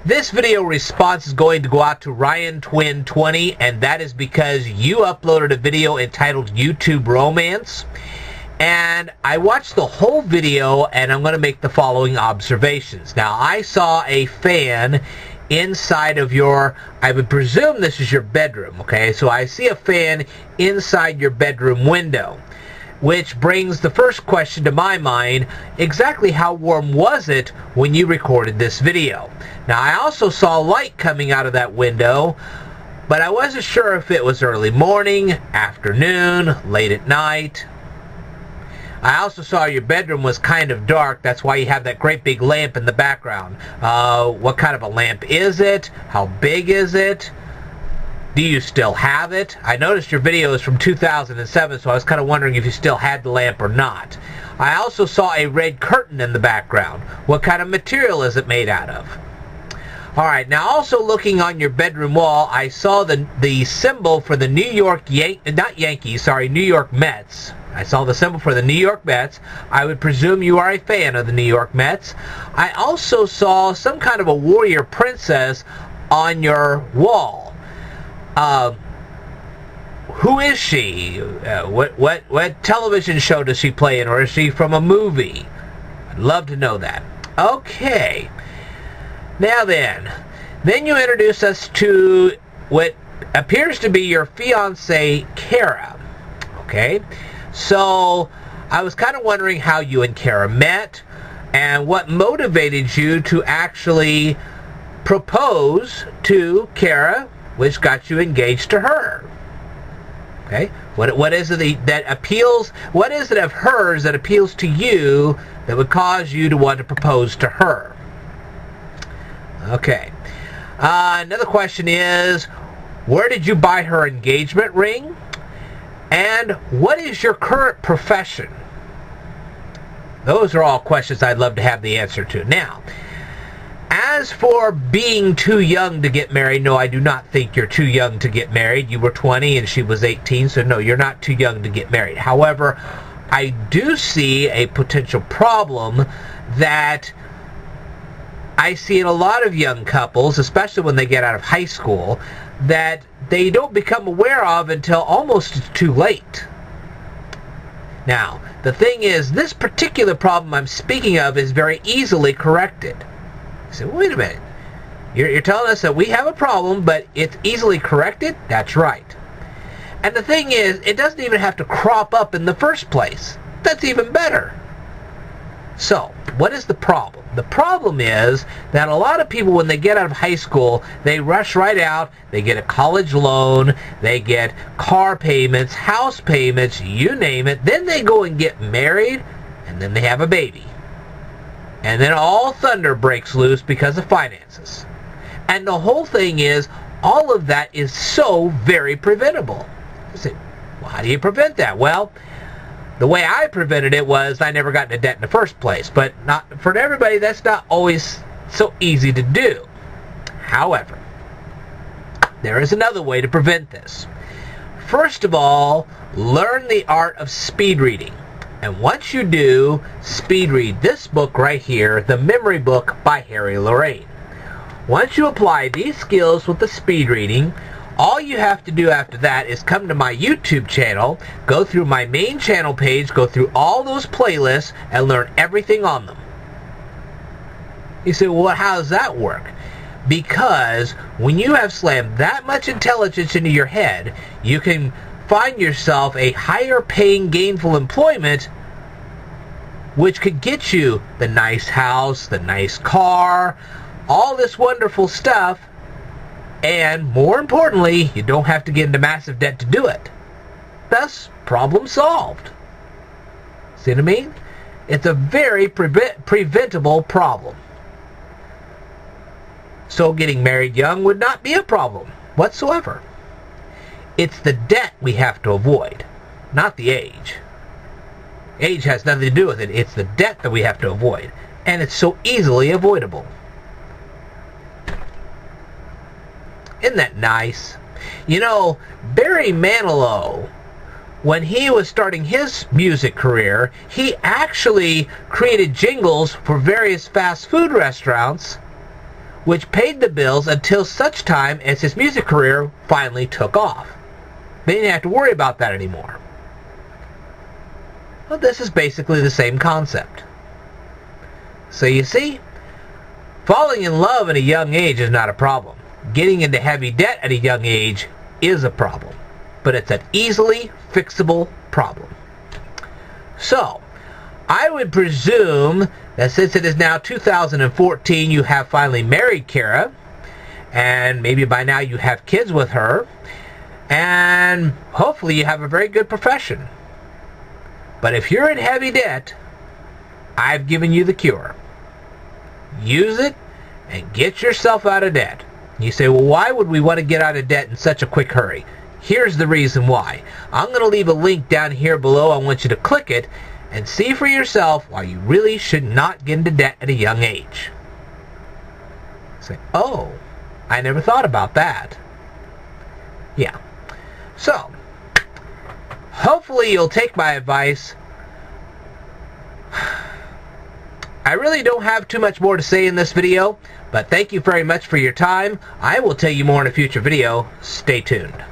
This video response is going to go out to Ryan Twin 20, and that is because you uploaded a video entitled YouTube Romance. And I watched the whole video, and I'm going to make the following observations. Now, I saw a fan inside of your, I would presume this is your bedroom, okay? So I see a fan inside your bedroom window, which brings the first question to my mind: exactly how warm was it when you recorded this video? Now, I also saw light coming out of that window, but I wasn't sure if it was early morning, afternoon, late at night. I also saw your bedroom was kind of dark. That's why you have that great big lamp in the background. What kind of a lamp is it? How big is it? Do you still have it? I noticed your video is from 2007, so I was kind of wondering if you still had the lamp or not. I also saw a red curtain in the background. What kind of material is it made out of? Alright, now also looking on your bedroom wall, I saw the symbol for the New York New York Mets. I saw the symbol for the New York Mets. I would presume you are a fan of the New York Mets. I also saw some kind of a warrior princess on your wall. Who is she? What television show does she play in, or is she from a movie? I'd love to know that. Okay. Now then you introduce us to what appears to be your fiancée, Kara. Okay? So, I was kind of wondering how you and Kara met, and what motivated you to actually propose to Kara, which got you engaged to her. Okay? What is it that appeals, what is it of hers that appeals to you that would cause you to want to propose to her? Okay. Another question is, where did you buy her engagement ring? And what is your current profession? Those are all questions I'd love to have the answer to. Now, as for being too young to get married, no, I do not think you're too young to get married. You were 20 and she was 18, so no, you're not too young to get married. However, I do see a potential problem that I see in a lot of young couples, especially when they get out of high school, that they don't become aware of until almost too late. Now, the thing is, this particular problem I'm speaking of is very easily corrected. You say, wait a minute. You're telling us that we have a problem, but it's easily corrected? That's right. And the thing is, it doesn't even have to crop up in the first place. That's even better. So, what is the problem? The problem is that a lot of people, when they get out of high school, they rush right out, they get a college loan, they get car payments, house payments, you name it, then they go and get married, and then they have a baby. And then all thunder breaks loose because of finances. And the whole thing is, all of that is so very preventable. You say, well, how do you prevent that? Well, the way I prevented it was I never got into debt in the first place. But not for everybody, that's not always so easy to do. However, there is another way to prevent this. First of all, learn the art of speed reading. And once you do, speed read this book right here, The Memory Book by Harry Lorraine. Once you apply these skills with the speed reading, all you have to do after that is come to my YouTube channel, go through my main channel page, go through all those playlists, and learn everything on them. You say, well, how does that work? Because when you have slammed that much intelligence into your head, you can find yourself a higher paying gainful employment, which could get you the nice house, the nice car, all this wonderful stuff. And more importantly, you don't have to get into massive debt to do it. Thus, problem solved. See what I mean? It's a very preventable problem. So getting married young would not be a problem whatsoever. It's the debt we have to avoid, not the age. Age has nothing to do with it. It's the debt that we have to avoid. And it's so easily avoidable. Isn't that nice? You know, Barry Manilow, when he was starting his music career, he actually created jingles for various fast food restaurants which paid the bills until such time as his music career finally took off. They didn't have to worry about that anymore. Well, this is basically the same concept. So you see, falling in love at a young age is not a problem. Getting into heavy debt at a young age is a problem. But it's an easily fixable problem. So, I would presume that since it is now 2014, you have finally married Kara, and maybe by now you have kids with her, and hopefully you have a very good profession. But if you're in heavy debt, I've given you the cure. Use it and get yourself out of debt. You say, well, why would we want to get out of debt in such a quick hurry? Here's the reason why. I'm going to leave a link down here below. I want you to click it and see for yourself why you really should not get into debt at a young age. Say, oh, I never thought about that. Yeah. So, hopefully you'll take my advice. I really don't have too much more to say in this video, but thank you very much for your time. I will tell you more in a future video. Stay tuned.